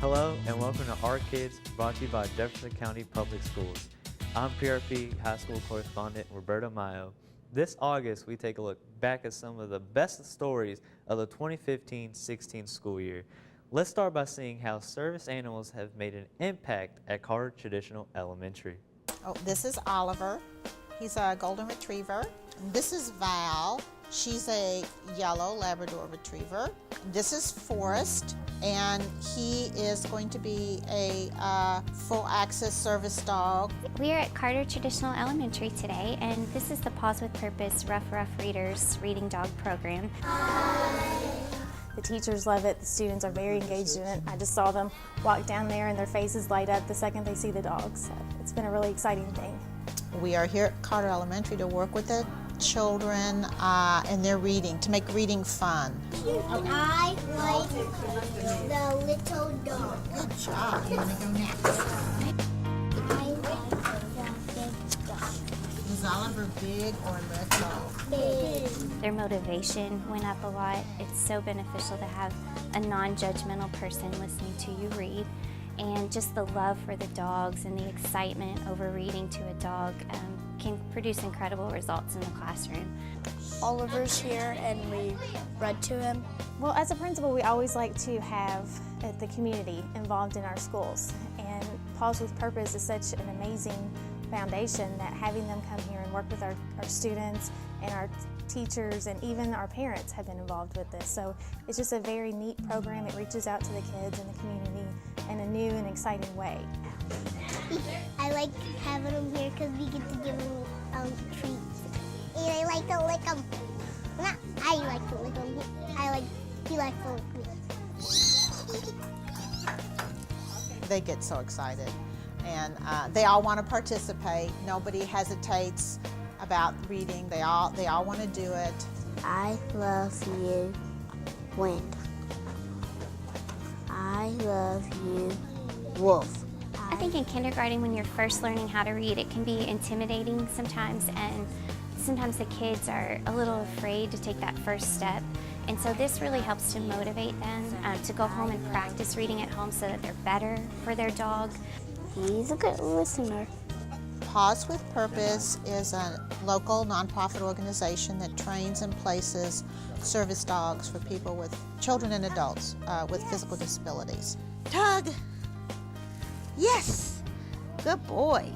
Hello and welcome to Our Kids, brought to you by Jefferson County Public Schools. I'm PRP High School correspondent Roberto Mayo. This August, we take a look back at some of the best stories of the 2015-16 school year. Let's start by seeing how service animals have made an impact at Carter Traditional Elementary. Oh, this is Oliver. He's a golden retriever. This is Val. She's a yellow Labrador retriever. This is Forrest, and he is going to be a full access service dog. We are at Carter Traditional Elementary today, and this is the Paws with Purpose Rough Readers Reading Dog program. The teachers love it, the students are very engaged in it. I just saw them walk down there and their faces light up the second they see the dogs. So it's been a really exciting thing. We are here at Carter Elementary to work with the children in their reading, to make reading fun. I like the little dog. Good job. You want to go next? I like the big dog. Is Oliver big or little? Big. Their motivation went up a lot. It's so beneficial to have a non-judgmental person listening to you read. And just the love for the dogs and the excitement over reading to a dog can produce incredible results in the classroom. Oliver's here and we read to him. Well, as a principal, we always like to have the community involved in our schools. And Paws with Purpose is such an amazing foundation that having them come here and work with our students and our teachers and even our parents have been involved with this. So it's just a very neat program. It reaches out to the kids and the community in a new and exciting way. I like having him here because we get to give him treats. And I like to lick him. I like to lick him. He likes to lick me. They get so excited, and they all want to participate. Nobody hesitates about reading. They all want to do it. I love you, Wind. I love you, Wolf. I think in kindergarten, when you're first learning how to read, it can be intimidating sometimes, and sometimes the kids are a little afraid to take that first step. And so this really helps to motivate them to go home and practice reading at home so that they're better for their dog. He's a good listener. Paws with Purpose is a local nonprofit organization that trains and places service dogs for people with children and adults with physical disabilities. Tug! Yes! Good boy.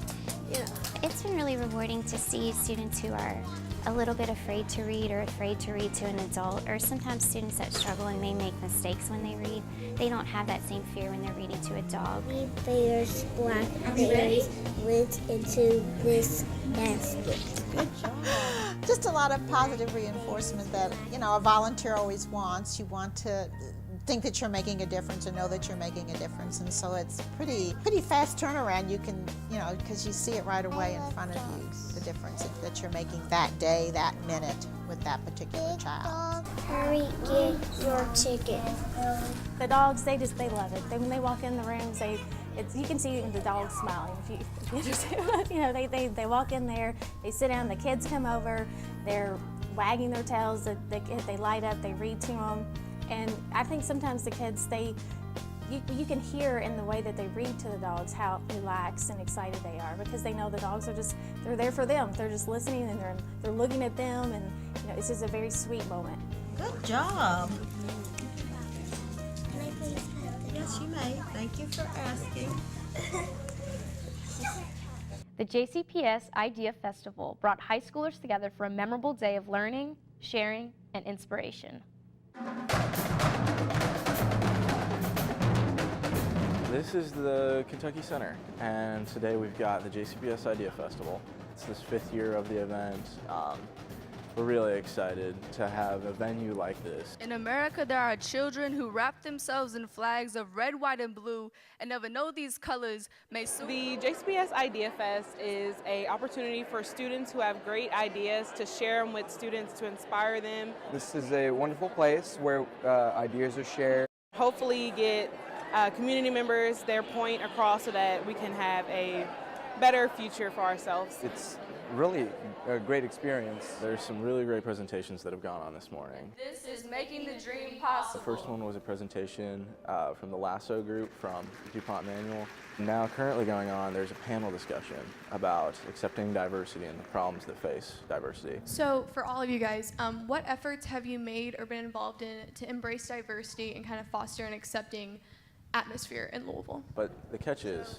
Yeah. It's been really rewarding to see students who are a little bit afraid to read or afraid to read to an adult, or sometimes students that struggle and may make mistakes when they read. They don't have that same fear when they're reading to a dog. 3 bears, black bears went into this basket. Good job. Just a lot of positive reinforcement that, you know, a volunteer always wants. You want to think that you're making a difference or know that you're making a difference, and so it's pretty fast turnaround. You can, you know, because you see it right away in front of you, the difference that you're making that day, that minute with that particular child. Hurry, get your ticket. The dogs, they love it. When they walk in the rooms, you can see the dogs smiling. If you understand, you know, they walk in there, they sit down, the kids come over, they're wagging their tails, they light up, they read to them. And I think sometimes the kids, you can hear in the way that they read to the dogs how relaxed and excited they are, because they know the dogs are they're there for them. They're just listening and they're looking at them, and you know, it's just a very sweet moment. Good job. Can I please pet the Yes, you may. Thank you for asking. The JCPS Idea Festival brought high schoolers together for a memorable day of learning, sharing, and inspiration. This is the Kentucky Center, and today we've got the JCPS Idea Festival. It's this 5th year of the event. We're really excited to have a venue like this. In America, there are children who wrap themselves in flags of red, white, and blue and never know these colors may soon. The JCPS Idea Fest is an opportunity for students who have great ideas to share them with students to inspire them. This is a wonderful place where ideas are shared. Hopefully get community members their point across so that we can have a better future for ourselves. It's really a great experience. There's some really great presentations that have gone on this morning. This is making the dream The possible. first one was a presentation from the Lasso group from DuPont Manual. Now currently going on, there's a panel discussion about accepting diversity and the problems that face diversity. So for all of you guys, what efforts have you made or been involved in to embrace diversity and kind of foster an accepting atmosphere in Louisville? But the catch is,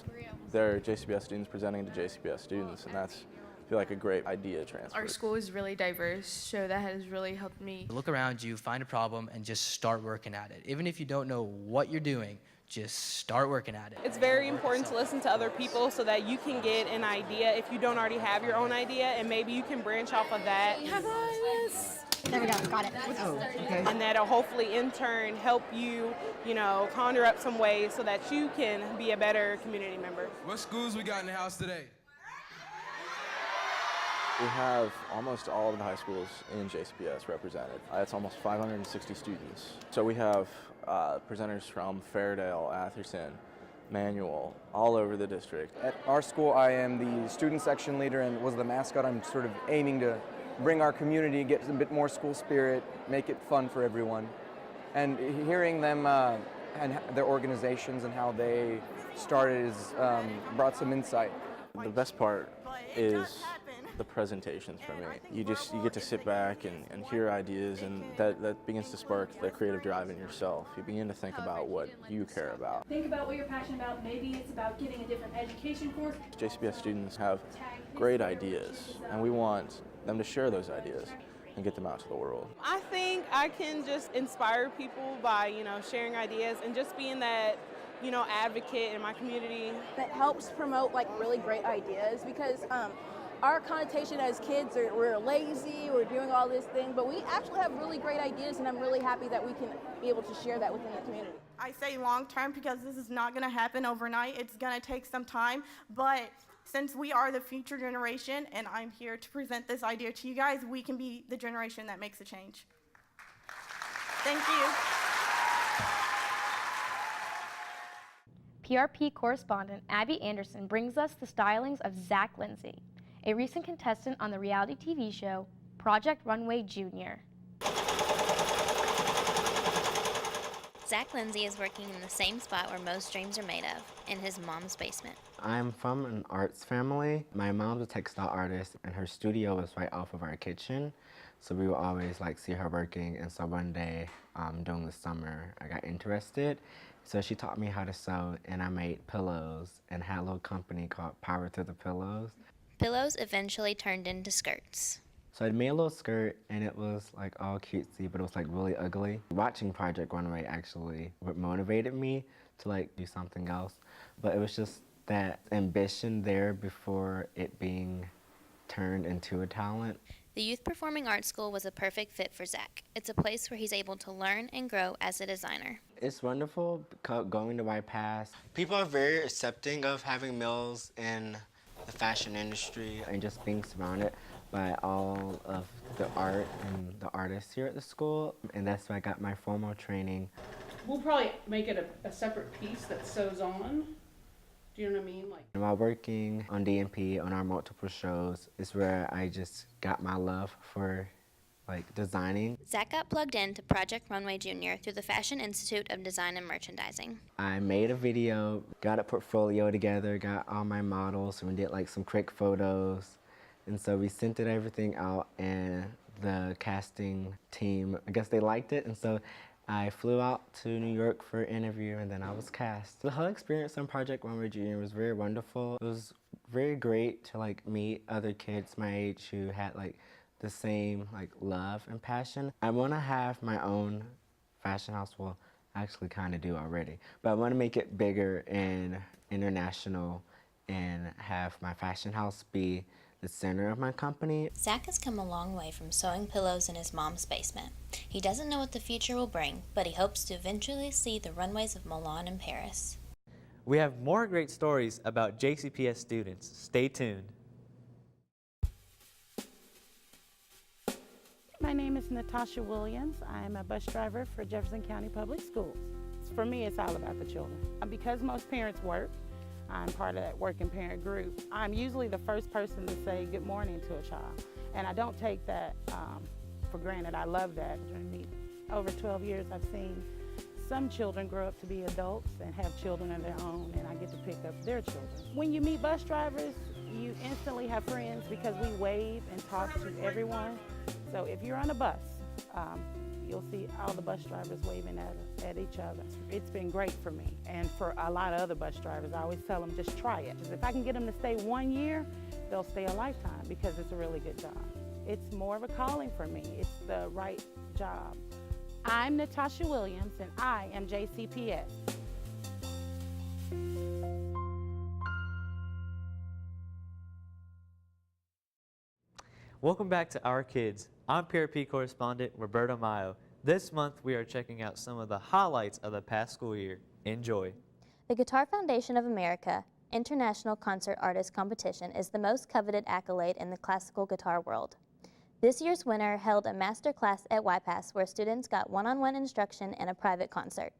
there are JCPS students presenting to JCPS students, and that's, I feel like, a great idea transfer. Our school is really diverse, so that has really helped me. Look around you, find a problem, and just start working at it. Even if you don't know what you're doing, just start working at it. It's very important to listen to other people so that you can get an idea if you don't already have your own idea, and maybe you can branch off of that. There we go, got it. Oh, okay. And that'll hopefully in turn help you, conjure up some ways so that you can be a better community member. What schools we got in the house today? We have almost all of the high schools in JCPS represented. That's almost 560 students. So we have presenters from Fairdale, Atherton, Manual, all over the district. At our school, I am the student section leader and was the mascot. I'm sort of aiming to bring our community, get a bit more school spirit, make it fun for everyone. And hearing them and their organizations and how they started has brought some insight. The best part is the presentations for me. You get to sit back and hear ideas, and that begins to spark the creative drive in yourself. You begin to think about what you care about. Think about what you're passionate about. Maybe it's about getting a different education course. JCPS students have great ideas, and we want them to share those ideas and get them out to the world. I think I can just inspire people by, sharing ideas and just being that, advocate in my community. That helps promote really great ideas, because our connotation as kids are we're lazy, we're doing all this thing, but we actually have really great ideas, and I'm really happy that we can be able to share that within the community. I say long term because this is not going to happen overnight. It's going to take some time, but since we are the future generation and I'm here to present this idea to you guys, we can be the generation that makes a change. Thank you. PRP correspondent Abby Anderson brings us the stylings of Zach Lindsay, a recent contestant on the reality TV show Project Runway Jr. Zach Lindsay is working in the same spot where most dreams are made of, in his mom's basement. I'm from an arts family. My mom's a textile artist, and her studio was right off of our kitchen. So we would always see her working, and so one day during the summer, I got interested. So she taught me how to sew, and I made pillows and had a little company called Power to the Pillows. Pillows eventually turned into skirts. So I made a little skirt, and it was all cutesy, but it was really ugly. Watching Project Runway actually what motivated me to do something else, but it was just that ambition there before it being turned into a talent. The Youth Performing Arts School was a perfect fit for Zach. It's a place where he's able to learn and grow as a designer. It's wonderful going to White Pass. People are very accepting of having males in the fashion industry and just being surrounded by all of the art and the artists here at the school, and that's where I got my formal training. We'll probably make it a separate piece that sews on. Do you know what I mean? While working on DMP on our multiple shows is where I just got my love for designing. Zach got plugged into Project Runway Jr. through the Fashion Institute of Design and Merchandising. I made a video, got a portfolio together, got all my models, and we did some quick photos. And so we sent everything out, and the casting team, I guess they liked it, and so I flew out to New York for an interview, and then I was cast. The whole experience on Project Runway Jr. was very wonderful. It was very great to meet other kids my age who had the same love and passion. I want to have my own fashion house. Well, I actually kind of do already, but I want to make it bigger and international and have my fashion house be the center of my company. Zach has come a long way from sewing pillows in his mom's basement. He doesn't know what the future will bring, but he hopes to eventually see the runways of Milan and Paris. We have more great stories about JCPS students. Stay tuned. My name is Natasha Williams. I'm a bus driver for Jefferson County Public Schools. For me, it's all about the children. Because most parents work, I'm part of that working parent group. I'm usually the first person to say good morning to a child, and I don't take that for granted. I love that. Over 12 years, I've seen some children grow up to be adults and have children of their own, and I get to pick up their children. When you meet bus drivers, you instantly have friends because we wave and talk to everyone. So if you're on a bus, you'll see all the bus drivers waving at each other. It's been great for me and for a lot of other bus drivers. I always tell them, just try it. If I can get them to stay 1 year, they'll stay a lifetime because it's a really good job. It's more of a calling for me. It's the right job. I'm Natasha Williams, and I am JCPS. Welcome back to Our Kids. I'm PRP correspondent Roberto Mayo. This month we are checking out some of the highlights of the past school year. Enjoy. The Guitar Foundation of America International Concert Artist Competition is the most coveted accolade in the classical guitar world. This year's winner held a master class at YPAS where students got one-on-one instruction and a private concert.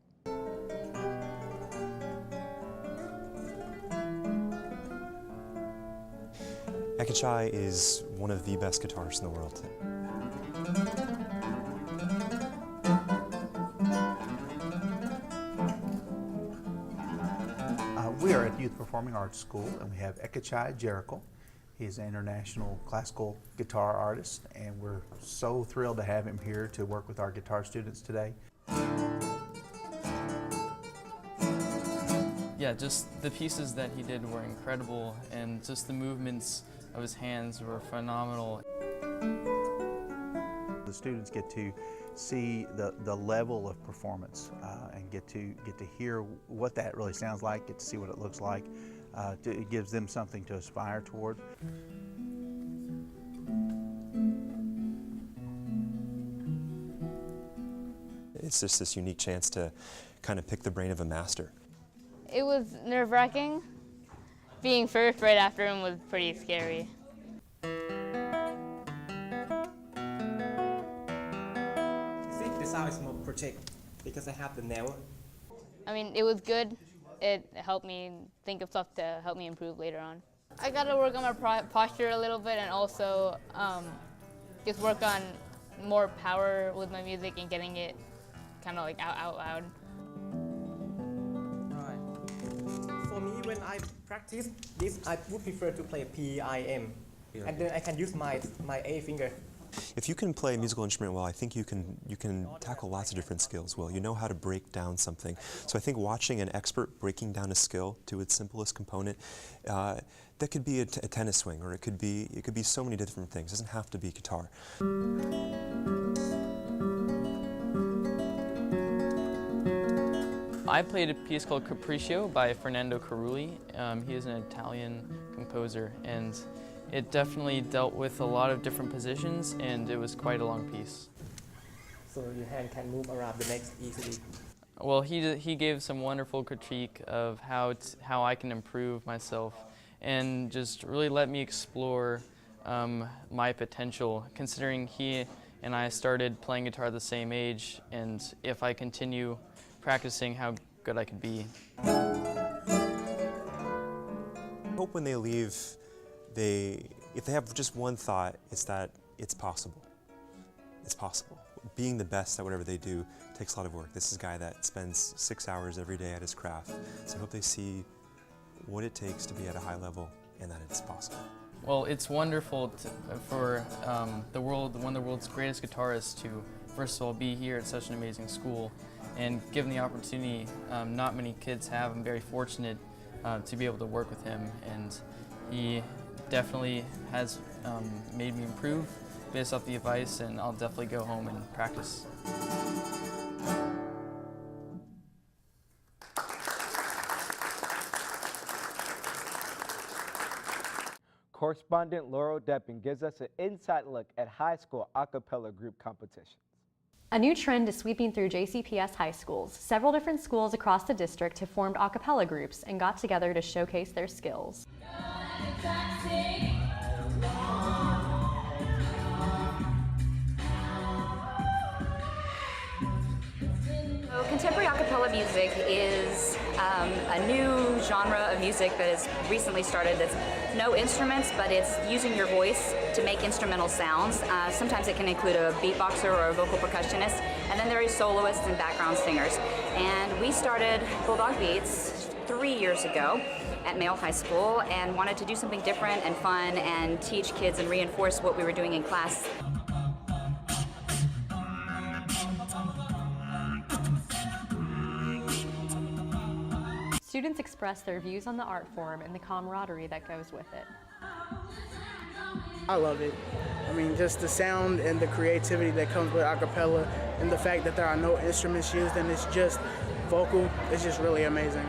Acapella is one of the best guitarists in the world. We are at Youth Performing Arts School, and we have Ekachai Jericho. He's an international classical guitar artist, and we're so thrilled to have him here to work with our guitar students today. Yeah, just the pieces that he did were incredible, and just the movements of his hands were phenomenal. The students get to see the level of performance and get to hear what that really sounds like, get to see what it looks like. It gives them something to aspire toward. It's just this unique chance to kind of pick the brain of a master. It was nerve-wracking. Being first right after him was pretty scary. I think the sound is more protect because I have the nail. I mean, it was good. It helped me think of stuff to help me improve later on. I got to work on my posture a little bit and also just work on more power with my music and getting it kind of like out loud. For me, when I practice this, I would prefer to play P-I-M, and then I can use my A finger. If you can play a musical instrument well, I think you can tackle lots of different skills well. You know how to break down something. So I think watching an expert breaking down a skill to its simplest component, that could be a tennis swing, or it could be so many different things. It doesn't have to be guitar. I played a piece called Capriccio by Fernando Carulli. He is an Italian composer, and it definitely dealt with a lot of different positions, and it was quite a long piece. So your hand can move around the neck easily. Well, he gave some wonderful critique of how I can improve myself, and just really let me explore my potential, considering he and I started playing guitar at the same age, and if I continue practicing, how good I could be. I hope when they leave, if they have just one thought, it's that it's possible. It's possible. Being the best at whatever they do takes a lot of work. This is a guy that spends 6 hours every day at his craft. So I hope they see what it takes to be at a high level and that it's possible. Well, it's wonderful for one of the world's greatest guitarists to, first of all, be here at such an amazing school, and given the opportunity not many kids have. I'm very fortunate to be able to work with him, and he definitely has made me improve based off the advice, and I'll definitely go home and practice. Correspondent Laurel Deppin gives us an inside look at high school a cappella group competitions. A new trend is sweeping through JCPS high schools. Several different schools across the district have formed a cappella groups and got together to showcase their skills. Contemporary a cappella music is a new genre of music that has recently started that's no instruments, but it's using your voice to make instrumental sounds. Sometimes it can include a beatboxer or a vocal percussionist, and then there are soloists and background singers. And we started Bulldog Beats 3 years ago at Mayo High School and wanted to do something different and fun and teach kids and reinforce what we were doing in class. Students express their views on the art form and the camaraderie that goes with it. I love it. I mean, just the sound and the creativity that comes with acapella and the fact that there are no instruments used and it's just vocal, it's just really amazing.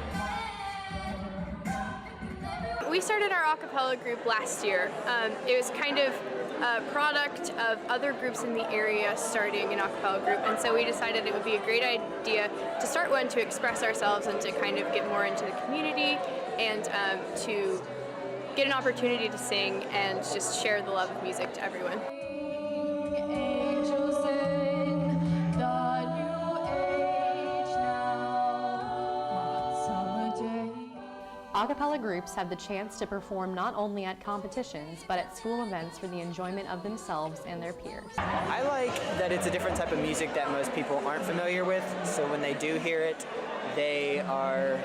We started our a cappella group last year. It was kind of a product of other groups in the area starting an a cappella group, and so we decided it would be a great idea to start one to express ourselves and to kind of get more into the community and to get an opportunity to sing and just share the love of music to everyone. A cappella groups have the chance to perform not only at competitions, but at school events for the enjoyment of themselves and their peers. I like that it's a different type of music that most people aren't familiar with, so when they do hear it, they are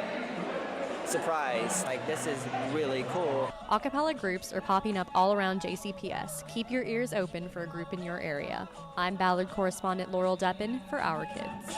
surprised. Like, this is really cool. A cappella groups are popping up all around JCPS. Keep your ears open for a group in your area. I'm Ballard correspondent Laurel Deppin for Our Kids.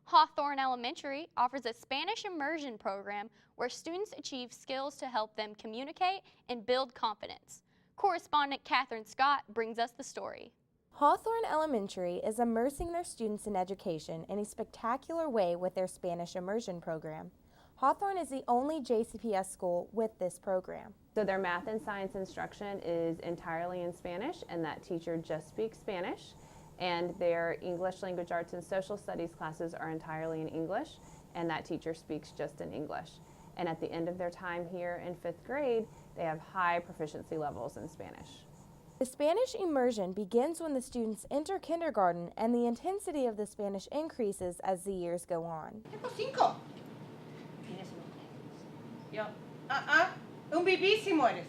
Hawthorne Elementary offers a Spanish immersion program where students achieve skills to help them communicate and build confidence. Correspondent Catherine Scott brings us the story. Hawthorne Elementary is immersing their students in education in a spectacular way with their Spanish immersion program. Hawthorne is the only JCPS school with this program. So their math and science instruction is entirely in Spanish, and that teacher just speaks Spanish. And their English, language arts, and social studies classes are entirely in English, and that teacher speaks just in English. And at the end of their time here in 5th grade, they have high proficiency levels in Spanish. The Spanish immersion begins when the students enter kindergarten, and the intensity of the Spanish increases as the years go on. Cinco. Yo, un bibísimo eres.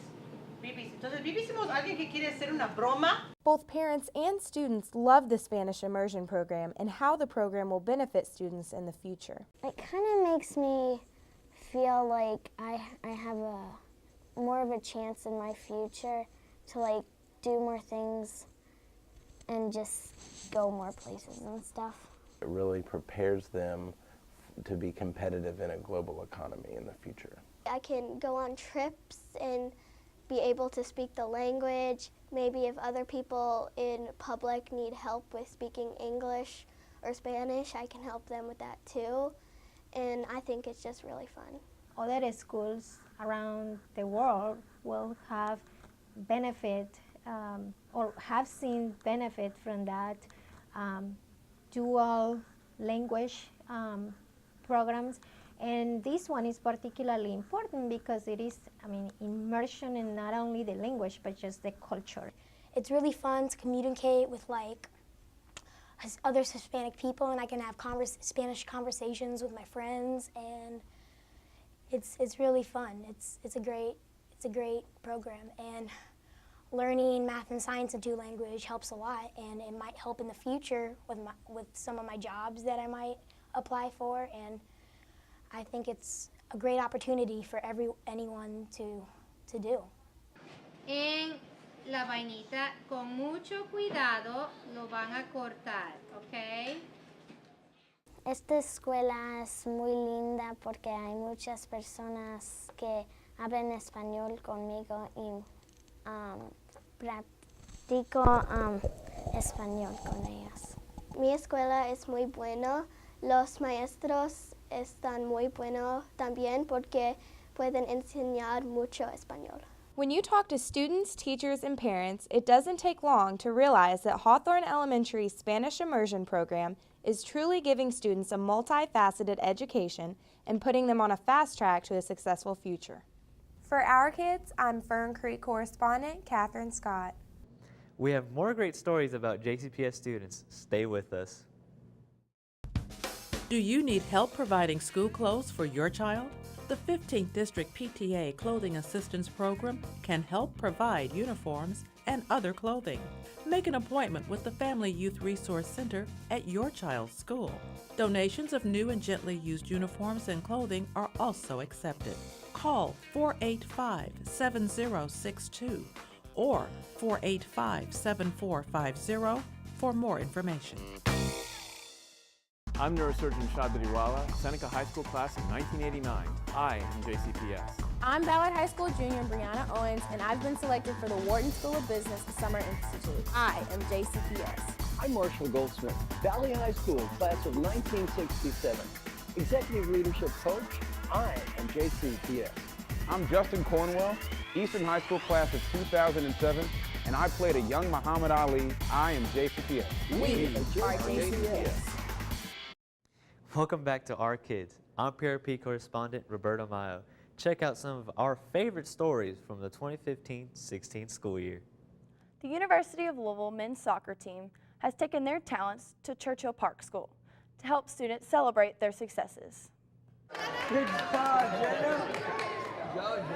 Entonces, bibísimo es alguien que quiere hacer una broma. Both parents and students love the Spanish immersion program and how the program will benefit students in the future. It kind of makes me feel like I have more of a chance in my future to do more things and just go more places and stuff. It really prepares them to be competitive in a global economy in the future. I can go on trips and be able to speak the language. Maybe if other people in public need help with speaking English or Spanish, I can help them with that too. And I think it's just really fun. Other schools around the world will have benefit or have seen benefit from that dual language programs. And this one is particularly important because it is, immersion in not only the language, but just the culture. It's really fun to communicate with other Hispanic people, and I can have Spanish conversations with my friends, and it's really fun. It's a great program, and learning math and science and language helps a lot, and it might help in the future with some of my jobs that I might apply for, and I think it's a great opportunity for anyone to do. En la vainita, con mucho cuidado, lo van a cortar, ¿ok? Esta escuela es muy linda porque hay muchas personas que hablan español conmigo y practico español con ellas. Mi escuela es muy buena. Los maestros están muy buenos también porque pueden enseñar mucho español. When you talk to students, teachers, and parents, it doesn't take long to realize that Hawthorne Elementary's Spanish immersion program is truly giving students a multifaceted education and putting them on a fast track to a successful future. For Our Kids, I'm Fern Creek correspondent Catherine Scott. We have more great stories about JCPS students. Stay with us. Do you need help providing school clothes for your child? The 15th District PTA Clothing Assistance Program can help provide uniforms and other clothing. Make an appointment with the Family Youth Resource Center at your child's school. Donations of new and gently used uniforms and clothing are also accepted. Call 485-7062 or 485-7450 for more information. I'm neurosurgeon Shadriwala, Seneca High School class of 1989. I am JCPS. I'm Ballard High School junior Brianna Owens, and I've been selected for the Wharton School of Business Summer Institute. I am JCPS. I'm Marshall Goldsmith, Valley High School class of 1967. Executive Leadership Coach, I am JCPS. I'm Justin Cornwell, Eastern High School class of 2007, and I played a young Muhammad Ali. I am JCPS. We are JCPS. Welcome back to Our Kids. I'm PRP correspondent Roberto Mayo. Check out some of our favorite stories from the 2015-16 school year. The University of Louisville men's soccer team has taken their talents to Churchill Park School to help students celebrate their successes. Good job, Jenna.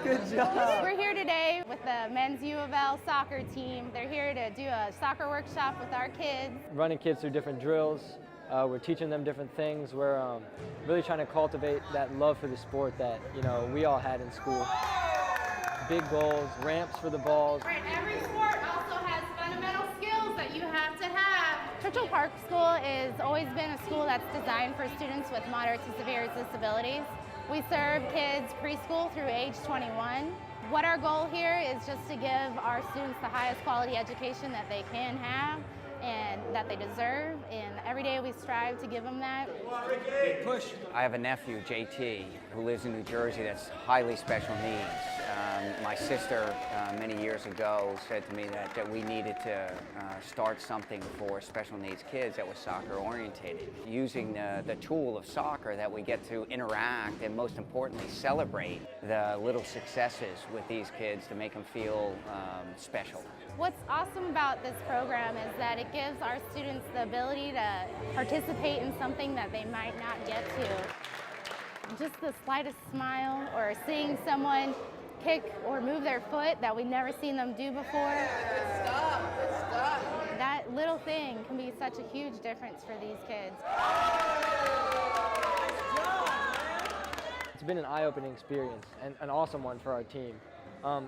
Good job. We're here today with the men's U of L soccer team. They're here to do a soccer workshop with our kids. Running kids through different drills. We're teaching them different things. We're really trying to cultivate that love for the sport that we all had in school. Big goals, ramps for the balls. Right, every sport also has fundamental skills that you have to have. Churchill Park School has always been a school that's designed for students with moderate to severe disabilities. We serve kids preschool through age 21. What our goal here is just to give our students the highest quality education that they can have and that they deserve, and every day we strive to give them that. I have a nephew, JT, who lives in New Jersey that's highly special needs. My sister, many years ago, said to me that we needed to start something for special needs kids that was soccer orientated. Using the tool of soccer that we get to interact and most importantly celebrate the little successes with these kids to make them feel special. What's awesome about this program is that it gives our students the ability to participate in something that they might not get to. Just the slightest smile or seeing someone kick or move their foot that we've never seen them do before. Good stuff, good stuff. That little thing can be such a huge difference for these kids. It's been an eye-opening experience and an awesome one for our team.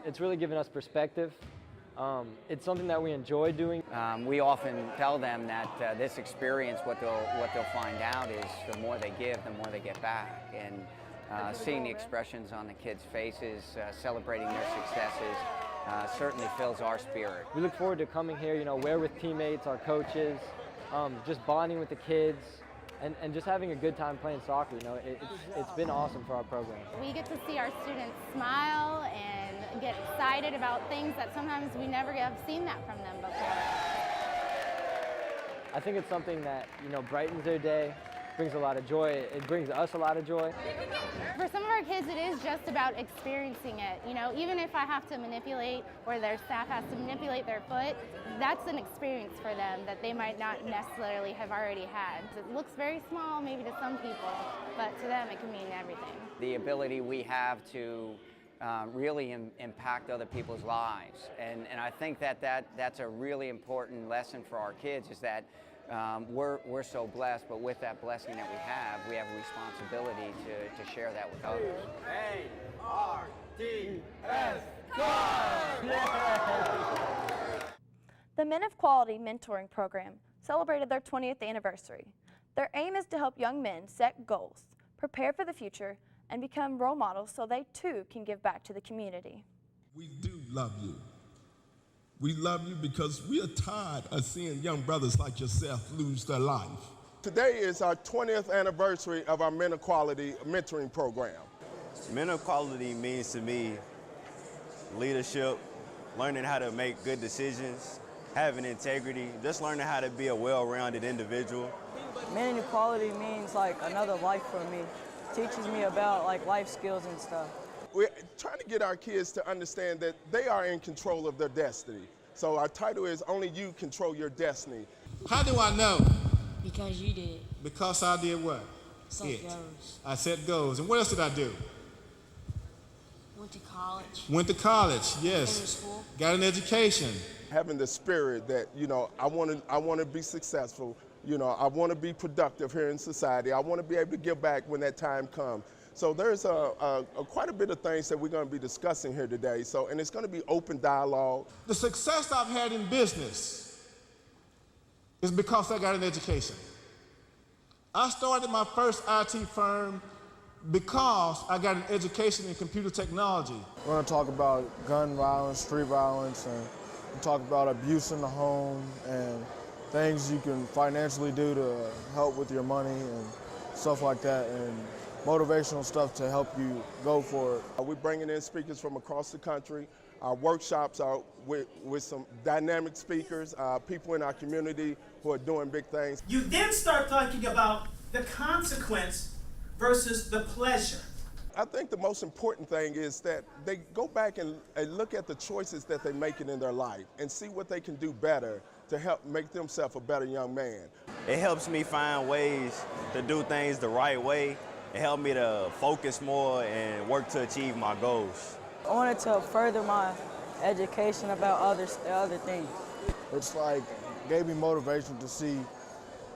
It's really given us perspective. It's something that we enjoy doing. We often tell them that this experience, what they'll find out is the more they give, the more they get back. And seeing the expressions on the kids' faces, celebrating their successes, certainly fills our spirit. We look forward to coming here, we're with teammates, our coaches, just bonding with the kids, and just having a good time playing soccer. It's been awesome for our program. We get to see our students smile and get excited about things that sometimes we never have seen that from them before. I think it's something that, brightens their day, brings a lot of joy. It brings us a lot of joy. For some of our kids, it is just about experiencing it. Even if I have to manipulate or their staff has to manipulate their foot, that's an experience for them that they might not necessarily have already had. It looks very small maybe to some people, but to them it can mean everything. The ability we have to really impact other people's lives. And I think that's a really important lesson for our kids, is that we're so blessed, but with that blessing that we have a responsibility to share that with others. A-R-T-S, The Men of Quality Mentoring Program celebrated their 20th anniversary. Their aim is to help young men set goals, prepare for the future, and become role models so they too can give back to the community. We do love you. We love you because we are tired of seeing young brothers like yourself lose their life. Today is our 20th anniversary of our Men of Quality mentoring program. Men of Quality means to me leadership, learning how to make good decisions, having integrity, just learning how to be a well-rounded individual. Men of Quality means like another life for me. Teaches me about like life skills and stuff. We're trying to get our kids to understand that they are in control of their destiny. So our title is Only You Control Your Destiny. How do I know? Because you did. Because I did what? Set goals. I set goals. And what else did I do? Went to college. Went to college, yes. Finished school. Got an education. Having the spirit that, you know, I want to be successful. You know, I want to be productive here in society. I want to be able to give back when that time comes. So there's quite a bit of things that we're going to be discussing here today. So, and it's going to be open dialogue. The success I've had in business is because I got an education. I started my first IT firm because I got an education in computer technology. We're going to talk about gun violence, street violence, and we'll talk about abuse in the home and things you can financially do to help with your money and stuff like that, and motivational stuff to help you go for it. We're bringing in speakers from across the country. Our workshops are with some dynamic speakers, people in our community who are doing big things. You then start talking about the consequence versus the pleasure. I think the most important thing is that they go back and look at the choices that they're making in their life and see what they can do better to help make themselves a better young man. It helps me find ways to do things the right way. It helped me to focus more and work to achieve my goals. I wanted to further my education about other things. It's like, gave me motivation to see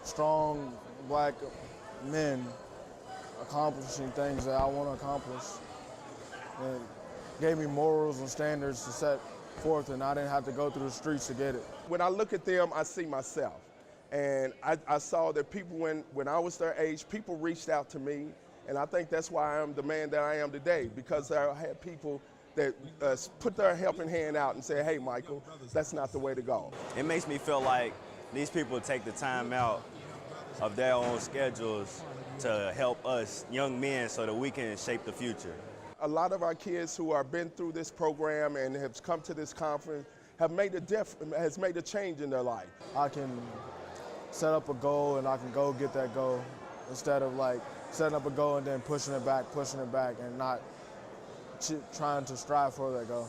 strong black men accomplishing things that I want to accomplish. And gave me morals and standards to set forth, and I didn't have to go through the streets to get it. When I look at them, I see myself. And I saw that people, when I was their age, people reached out to me. And I think that's why I'm the man that I am today, because I had people that put their helping hand out and say, hey, Michael, that's not the way to go. It makes me feel like these people take the time out of their own schedules to help us young men so that we can shape the future. A lot of our kids who have been through this program and have come to this conference have made a change in their life. I can set up a goal and I can go get that goal instead of like setting up a goal and then pushing it back, and not trying to strive for that goal.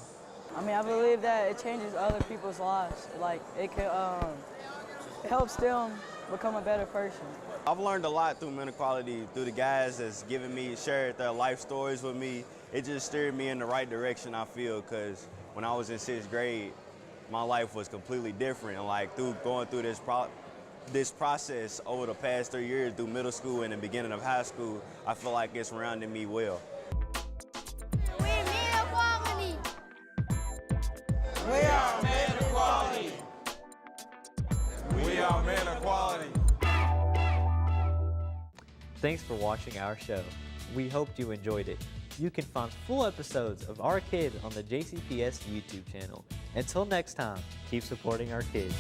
I mean, I believe that it changes other people's lives. Like, it helps them become a better person. I've learned a lot through Men Equality, through the guys that's shared their life stories with me. It just steered me in the right direction, I feel, because when I was in 6th grade, my life was completely different. And like going through this process over the past 3 years through middle school and the beginning of high school, I feel like it's rounded me well. We Men Equality. We are Men Equality. We are Men Equality. Thanks for watching our show. We hoped you enjoyed it. You can find full episodes of Our Kid on the JCPS YouTube channel. Until next time, keep supporting our kids.